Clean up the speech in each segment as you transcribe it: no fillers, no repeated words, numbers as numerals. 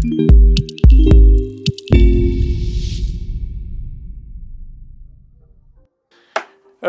Hey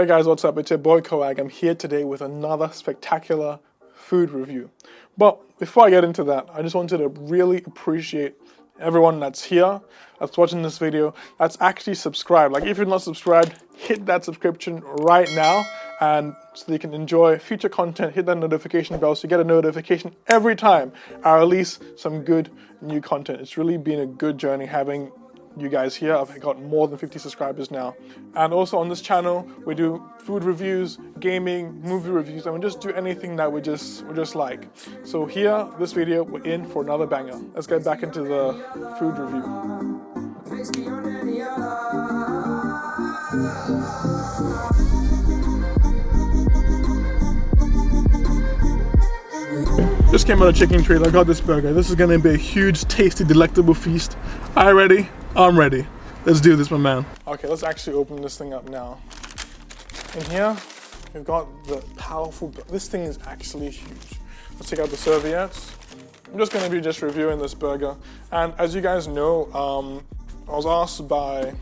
guys, what's up? It's your boy KOAG. I'm here today with another spectacular food review. But before I get into that, I just wanted to really appreciate everyone that's here, that's watching this video, that's actually subscribed. Like, if you're not subscribed, hit that subscription right now, and so that you can enjoy future content. Hit that notification bell so you get a notification every time I release some good new content. It's really been a good journey having you guys here. I've got more than 50 subscribers now. And also on this channel, we do food reviews, gaming, movie reviews, and we just do anything that we just like. So here, this video, we're in for another banger. Let's get back into the food review. Just came out of chicken treat. I got this burger. This is gonna be a huge, tasty, delectable feast. Are you ready? I'm ready. Let's do this, my man. Okay, let's actually open this thing up now. In here, we've got the powerful, this thing is actually huge. Let's take out the serviettes. I'm just gonna be reviewing this burger. And as you guys know, I was asked by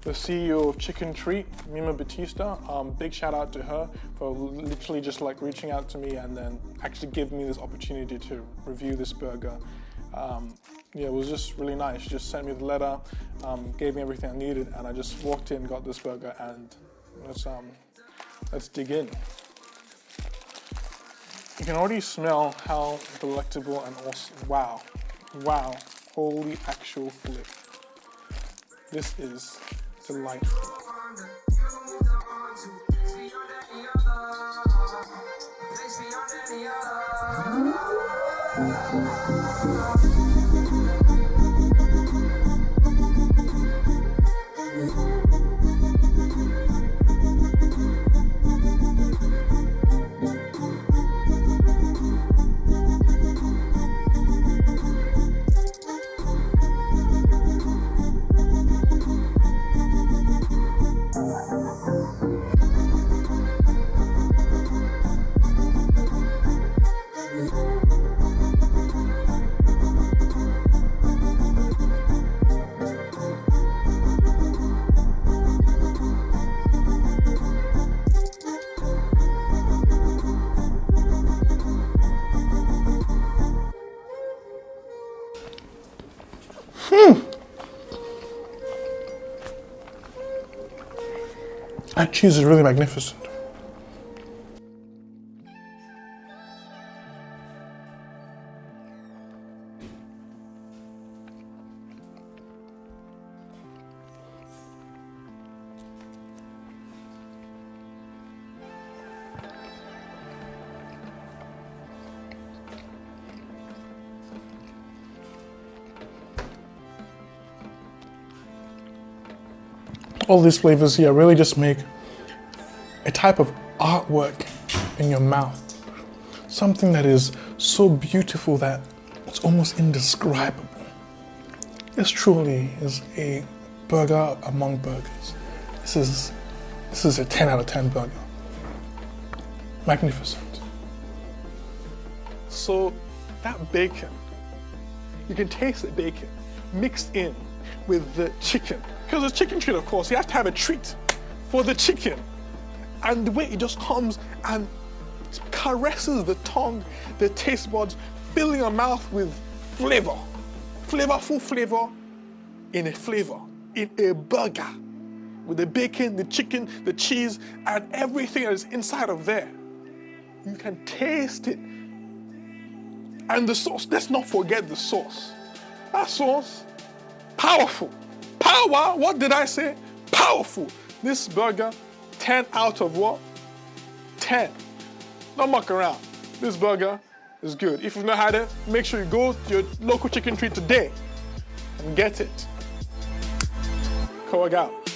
the CEO of Chicken Treat, Mima Batista. Big shout out to her for literally just like reaching out to me and then actually giving me this opportunity to review this burger. Yeah, it was just really nice. She just sent me the letter, gave me everything I needed, and I just walked in, got this burger, and let's dig in. You can already smell how delectable and awesome. Wow, holy actual flip. This is delightful. That cheese is really magnificent. All these flavors here really just make a type of artwork in your mouth. Something that is so beautiful that it's almost indescribable. This truly is a burger among burgers. This is a 10 out of 10 burger. Magnificent. So that bacon, you can taste the bacon mixed in with the chicken. Because it's chicken treat, of course, you have to have a treat for the chicken. And the way it just comes and caresses the tongue, the taste buds, filling your mouth with flavor. Flavorful flavor in a burger. With the bacon, the chicken, the cheese, and everything that is inside of there. You can taste it. And the sauce, let's not forget the sauce. That sauce, powerful. Power, what did I say? Powerful. This burger, 10 out of what? 10. Don't muck around. This burger is good. If you've not had it, make sure you go to your local chicken treat today and get it. KOAG out.